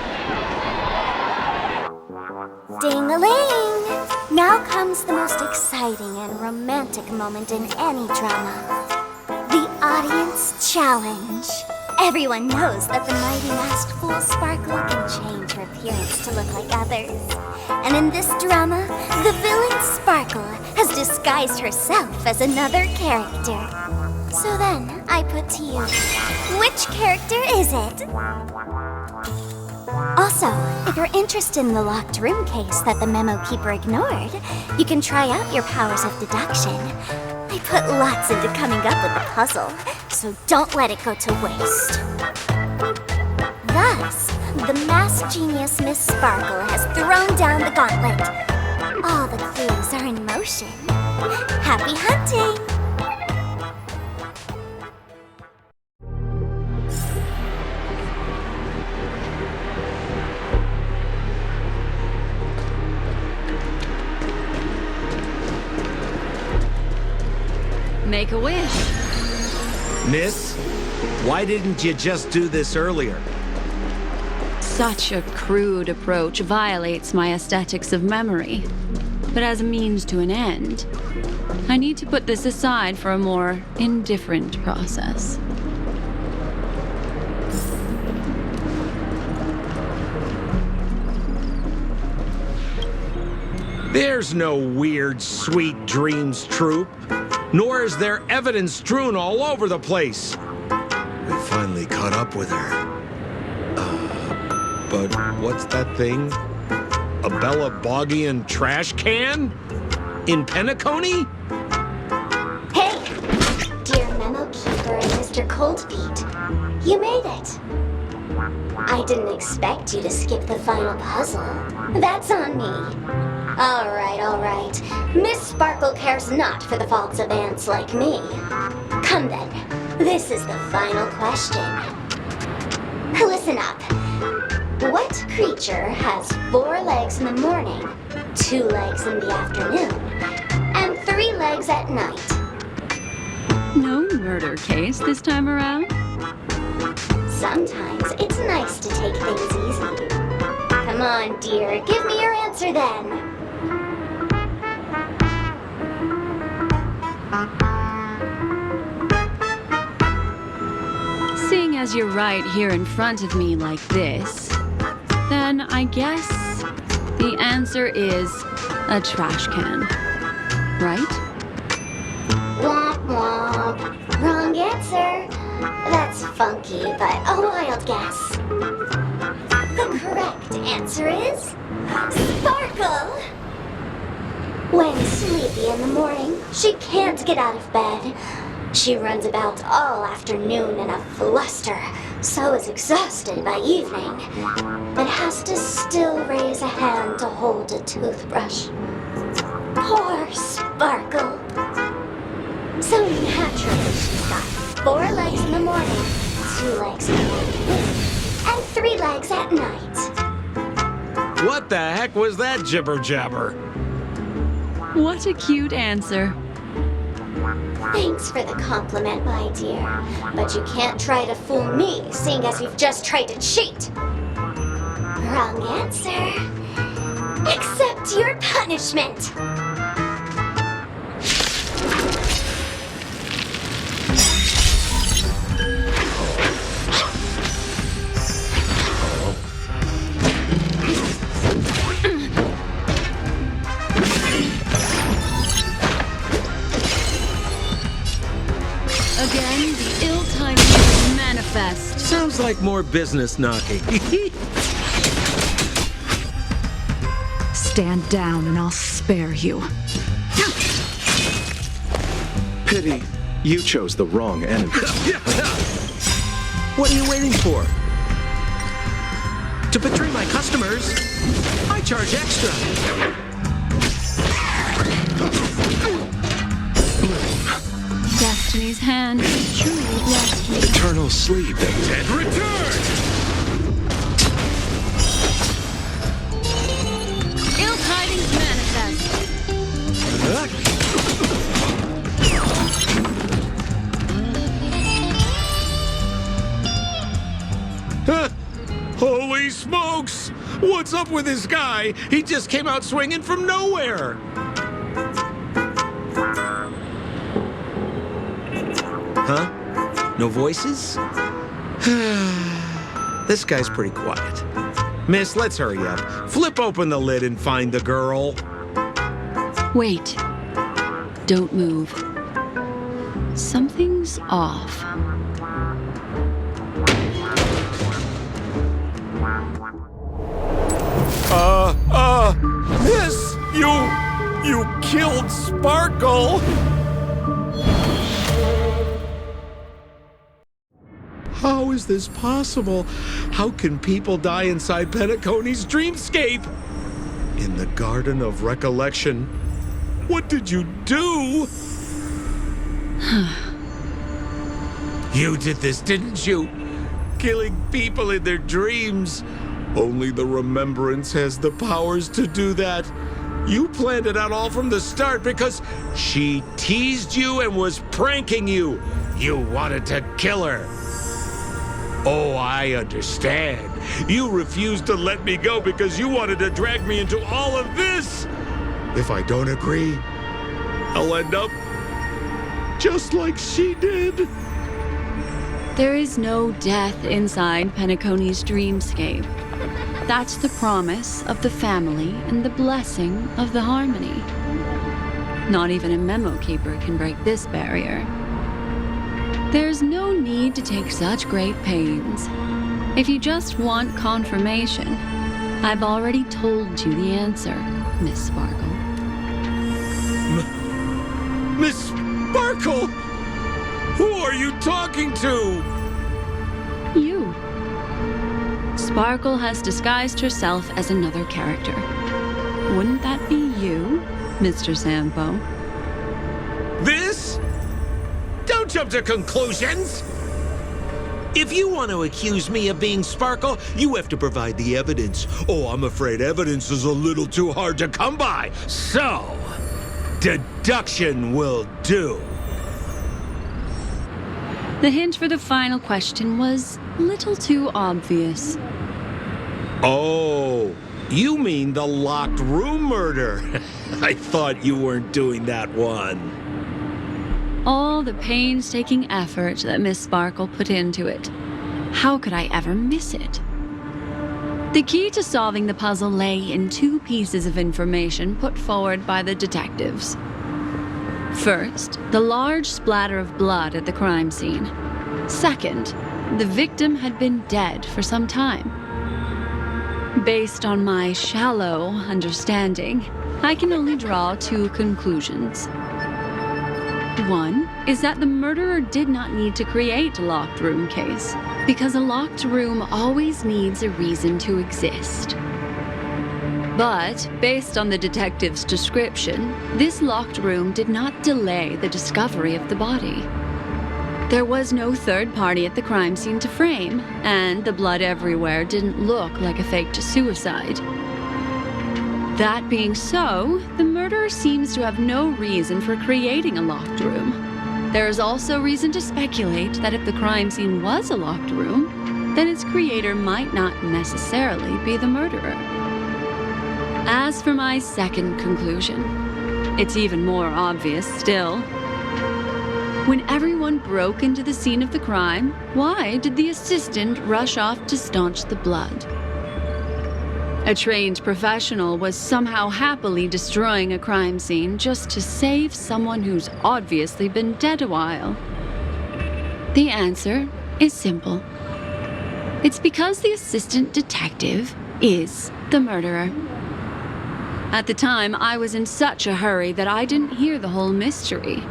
Ding-a-ling! Now comes the most exciting and romantic moment in any drama. The audience challenge. Everyone knows that the mighty masked fool Sparkle can change her appearance to look like others. And in this drama, the villain Sparkle has disguised herself as another character. So then, I put to you, which character is it? Also, if you're interested in the locked room case that the memo keeper ignored, you can try out your powers of deduction. I put lots into coming up with the puzzle, so don't let it go to waste. Thus, the masked genius Miss Sparkle has thrown down the gauntlet. All the clues are in motion. Happy hunting!
Make a wish.
Miss, why didn't you just do this earlier?
Such a crude approach violates my aesthetics of memory. But as a means to an end, I need to put this aside for a more indifferent process.
There's no weird, sweet dreams troupe, nor is there evidence strewn all over the place. We finally caught up with her. But what's that thing? A Bella Boggian trash can? In Penacony?
Hey, dear memo keeper and Mr. Coldfeet, you made it. I didn't expect you to skip the final puzzle. That's on me. All right. Miss Sparkle cares not for the faults of ants like me. Come then, this is the final question. Listen up. What creature has 4 legs in the morning, 2 legs in the afternoon, and 3 legs at night?
No murder case this time around?
Sometimes it's nice to take things easy. Come on, dear, give me your answer then.
Seeing as you're right here in front of me like this, then I guess the answer is a trash can, right?
Womp womp. Wrong answer. That's funky, but a wild guess. The correct answer is Sparkle. When sleepy in the morning, she can't get out of bed. She runs about all afternoon in a fluster, so is exhausted by evening, but has to still raise a hand to hold a toothbrush. Poor Sparkle. Sparkle. So naturally, she's got 4 legs in the morning, 2 legs in the evening, and 3 legs at night.
What the heck was that jibber jabber?
What a cute answer.
Thanks for the compliment, my dear. But you can't try to fool me, seeing as you've just tried to cheat. Wrong answer. Accept your punishment.
Again, the ill-timed will manifest.
Sounds like more business knocking.
Stand down and I'll spare you.
Pity, you chose the wrong enemy.
What are you waiting for? To betray my customers, I charge extra.
Destiny's hand has truly blessed me.
Eternal sleep.
And return!
Ill tidings manifest.
Holy smokes! What's up with this guy? He just came out swinging from nowhere!
Huh? No voices? This guy's pretty quiet.
Miss, let's hurry up. Flip open the lid and find the girl.
Wait. Don't move. Something's off.
Miss, you killed Sparkle! How is this possible? How can people die inside Penacony's dreamscape? In the Garden of Recollection. What did you do? You did this, didn't you? Killing people in their dreams. Only the Remembrance has the powers to do that. You planned it out all from the start because she teased you and was pranking you. You wanted to kill her. Oh, I understand. You refused to let me go because you wanted to drag me into all of this. If I don't agree, I'll end up just like she did.
There is no death inside Penacony's dreamscape. That's the promise of the family and the blessing of the harmony. Not even a memo keeper can break this barrier. There's no need to take such great pains. If you just want confirmation, I've already told you the answer, Miss Sparkle.
Miss Sparkle? Who are you talking to?
You. Sparkle has disguised herself as another character. Wouldn't that be you, Mr. Sampo?
This? Don't jump to conclusions!
If you want to accuse me of being Sparkle, you have to provide the evidence.
Oh, I'm afraid evidence is a little too hard to come by. So, deduction will do.
The hint for the final question was a little too obvious.
Oh, you mean the locked room murder? I thought you weren't doing that one.
All the painstaking effort that Miss Sparkle put into it. How could I ever miss it? The key to solving the puzzle lay in 2 pieces of information put forward by the detectives. First, the large splatter of blood at the crime scene. Second, the victim had been dead for some time. Based on my shallow understanding, I can only draw 2 conclusions. One is that the murderer did not need to create a locked room case, because a locked room always needs a reason to exist. But, based on the detective's description, this locked room did not delay the discovery of the body. There was no third party at the crime scene to frame, and the blood everywhere didn't look like a faked suicide. That being so, the murderer seems to have no reason for creating a locked room. There is also reason to speculate that if the crime scene was a locked room, then its creator might not necessarily be the murderer. As for my second conclusion, it's even more obvious still. When everyone broke into the scene of the crime, why did the assistant rush off to staunch the blood? A trained professional was somehow happily destroying a crime scene just to save someone who's obviously been dead a while. The answer is simple. It's because the assistant detective is the murderer. At the time, I was in such a hurry that I didn't hear the whole mystery.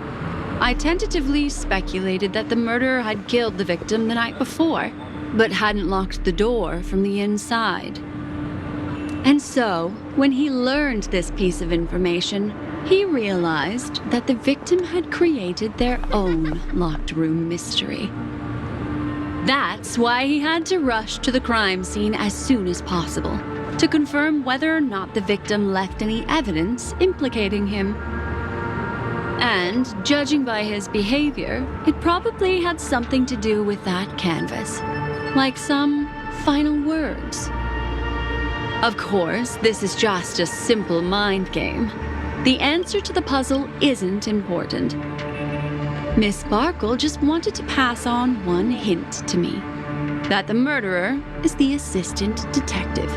I tentatively speculated that the murderer had killed the victim the night before, but hadn't locked the door from the inside. And so, when he learned this piece of information, he realized that the victim had created their own locked room mystery. That's why he had to rush to the crime scene as soon as possible, to confirm whether or not the victim left any evidence implicating him. And, judging by his behavior, it probably had something to do with that canvas, like some final words. Of course, this is just a simple mind game. The answer to the puzzle isn't important. Miss Sparkle just wanted to pass on one hint to me, that the murderer is the assistant detective.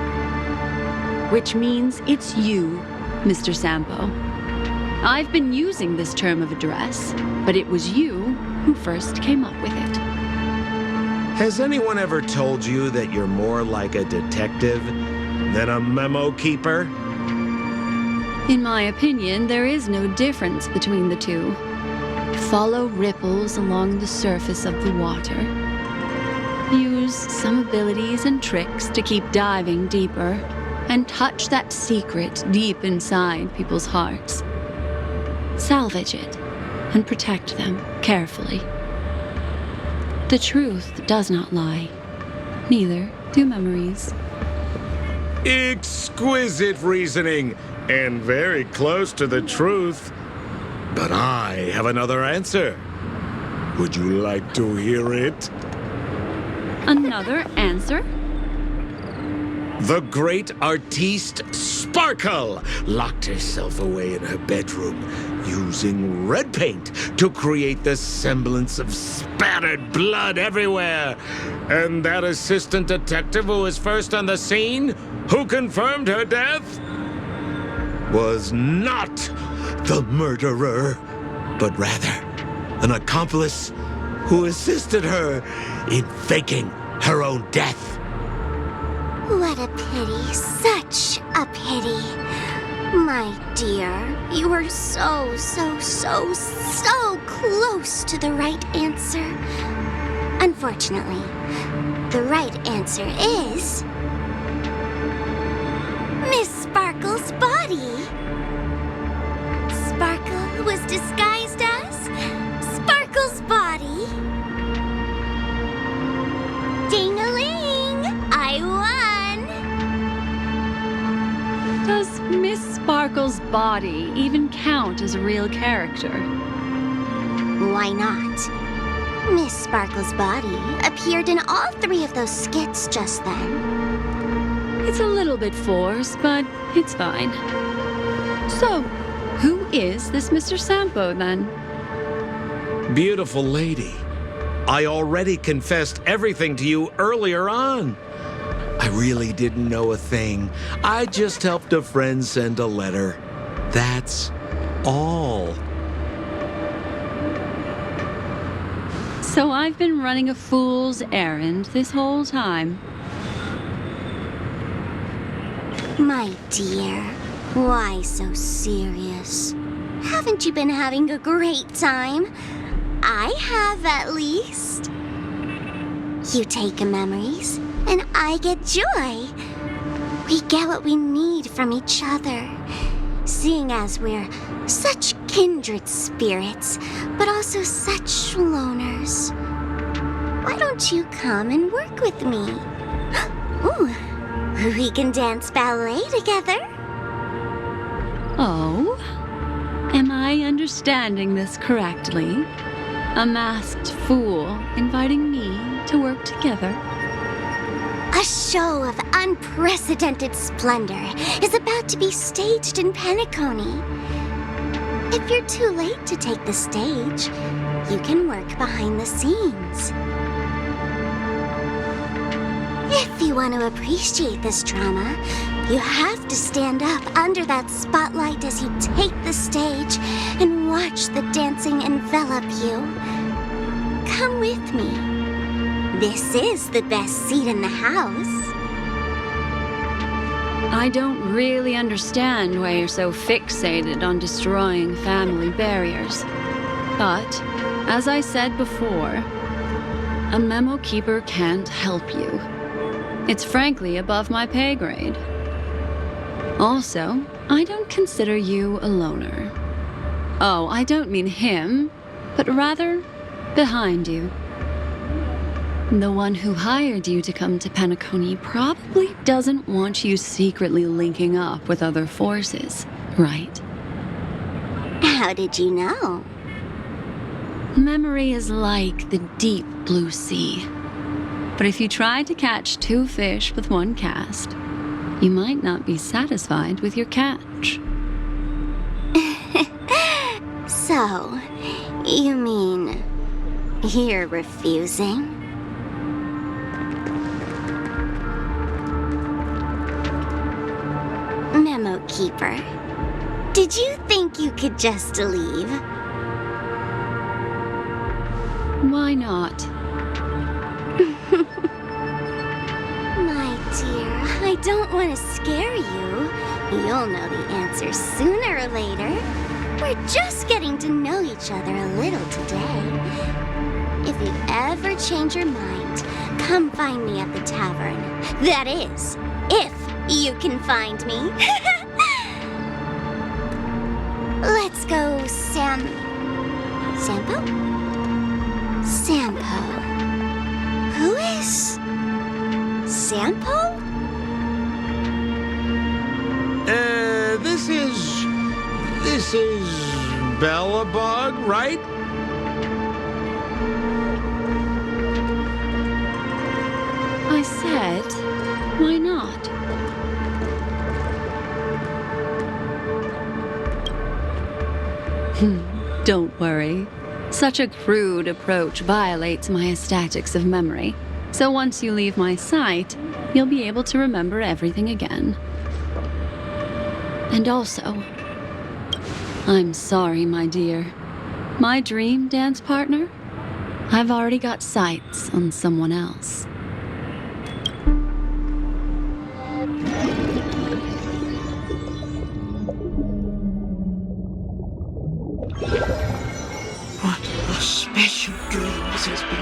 Which means it's you, Mr. Sampo. I've been using this term of address, but it was you who first came up with it.
Has anyone ever told you that you're more like a detective than a memo keeper?
In my opinion, there is no difference between the two. Follow ripples along the surface of the water. Use some abilities and tricks to keep diving deeper, and touch that secret deep inside people's hearts. Salvage it and protect them carefully. The truth does not lie. Neither do memories.
Exquisite reasoning, and very close to the truth. But I have another answer. Would you like to hear it?
Another answer?
The great artiste Sparkle locked herself away in her bedroom using red paint to create the semblance of spattered blood everywhere. And that assistant detective who was first on the scene, who confirmed her death, was not the murderer, but rather an accomplice who assisted her in faking her own death.
What a pity, such a pity. My dear, you were so close to the right answer. Unfortunately, the right answer is Miss Sparkle's body. Sparkle was disguised as Sparkle's body. Ding-a-ling! I won!
Does Miss Sparkle's body even count as a real character?
Why not? Miss Sparkle's body appeared in all 3 of those skits just then.
It's a little bit forced, but it's fine. So, who is this Mr. Sampo, then?
Beautiful lady, I already confessed everything to you earlier on. I really didn't know a thing. I just helped a friend send a letter. That's all.
So I've been running a fool's errand this whole time.
My dear, why so serious? Haven't you been having a great time? I have, at least. You take memories, and I get joy. we get what we need from each other. Seeing as we're such kindred spirits, but also such loners. Why don't you come and work with me? Ooh, we can dance ballet together.
Oh? Am I understanding this correctly? A masked fool inviting me to work together?
A show of unprecedented splendor is about to be staged in Penacony. If you're too late to take the stage, you can work behind the scenes. If you want to appreciate this drama, you have to stand up under that spotlight as you take the stage and watch the dancing envelop you. Come with me. This is the best seat in the house.
I don't really understand why you're so fixated on destroying family barriers. But, as I said before, a memo keeper can't help you. It's frankly above my pay grade. Also, I don't consider you a loner. Oh, I don't mean him, but rather behind you. The one who hired you to come to Penacony probably doesn't want you secretly linking up with other forces, right?
How did you know?
Memory is like the deep blue sea. But if you try to catch two fish with one cast, you might not be satisfied with your catch.
So, you mean you're refusing? Memo Keeper, did you think you could just leave?
Why not?
My dear, I don't want to scare you. You'll know the answer sooner or later. We're just getting to know each other a little today. If you ever change your mind, come find me at the tavern. That is, if you can find me. Let's go, Sampo? Sampo. Who is Sampo?
This is Bellabug, right?
I said, why not? Don't worry. Such a crude approach violates my statics of memory. So once you leave my sight, you'll be able to remember everything again. And also, I'm sorry, my dear. My dream dance partner? I've already got sights on someone else.
What a special dream this has been.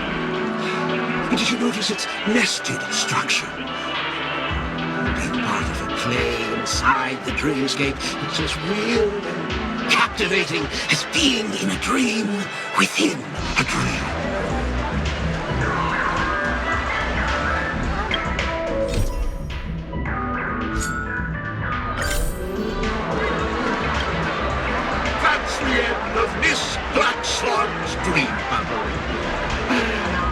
And did you notice its nested structure? Being part of a play inside the dreamscape, it's as real and captivating as being in a dream within a dream. That's the end of Miss Black Swan's dream bubble.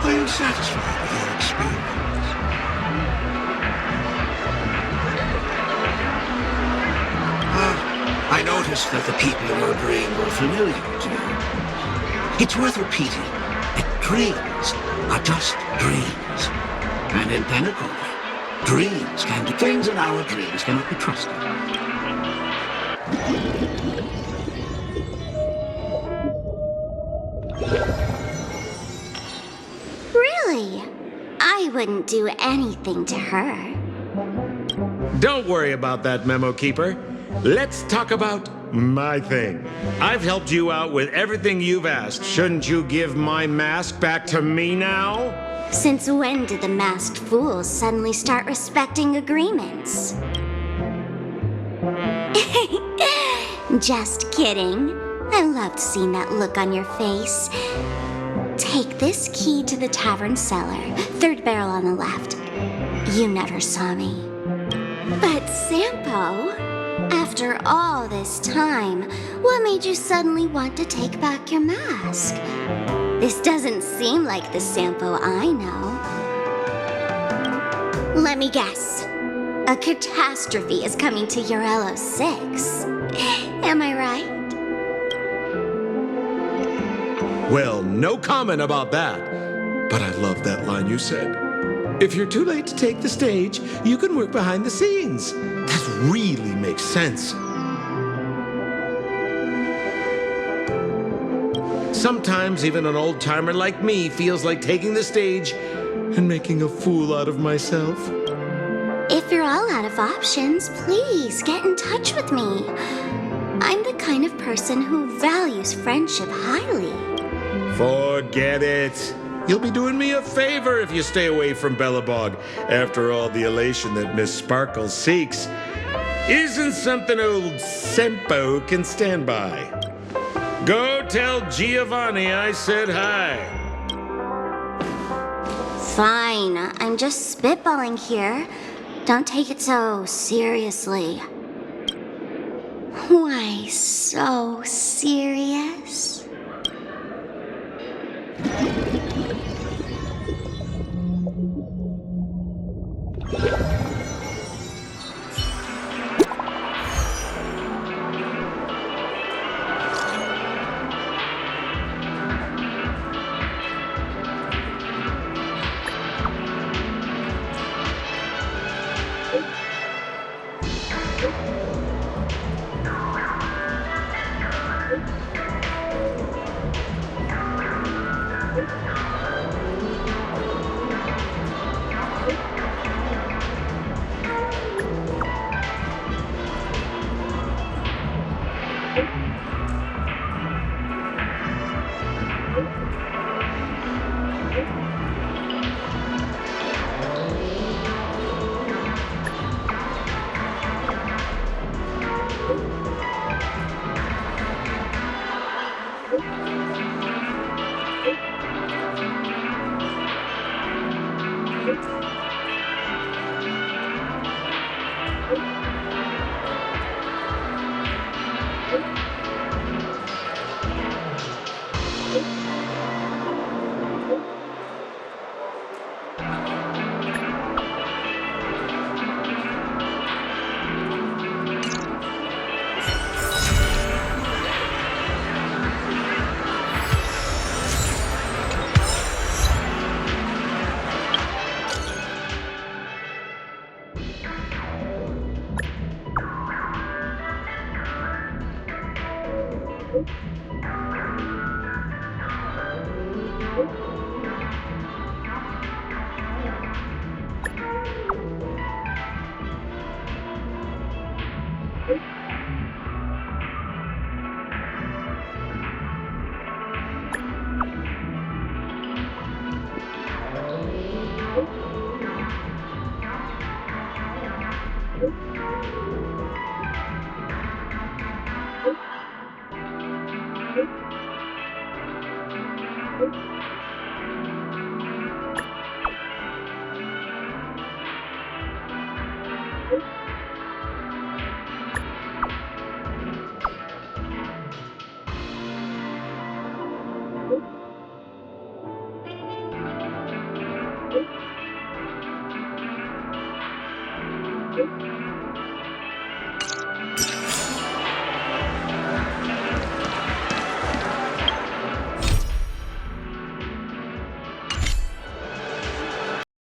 Are you satisfied with your experience? I noticed that the people in your dream were familiar to you. It's worth repeating that dreams are just dreams. And in Penacony, dreams can be things and our dreams cannot be trusted.
Really? I wouldn't do anything to her.
Don't worry about that, Memo Keeper. Let's talk about my thing. I've helped you out with everything you've asked. Shouldn't you give my mask back to me now?
Since when did the masked fools suddenly start respecting agreements? Just kidding. I loved seeing that look on your face. Take this key to the tavern cellar, third barrel on the left. You never saw me. But Sampo, after all this time, what made you suddenly want to take back your mask? This doesn't seem like the Sampo I know. Let me guess. A catastrophe is coming to Urello 6. Am I right?
Well, no comment about that. But I love that line you said. If you're too late to take the stage, you can work behind the scenes. That really makes sense. Sometimes even an old-timer like me feels like taking the stage and making a fool out of myself.
If you're all out of options, please get in touch with me. I'm the kind of person who values friendship highly.
Forget it. You'll be doing me a favor if you stay away from Bellabog. After all, the elation that Miss Sparkle seeks isn't something old Sempo can stand by. Go tell Giovanni I said hi.
Fine, I'm just spitballing here. Don't take it so seriously. Why so serious?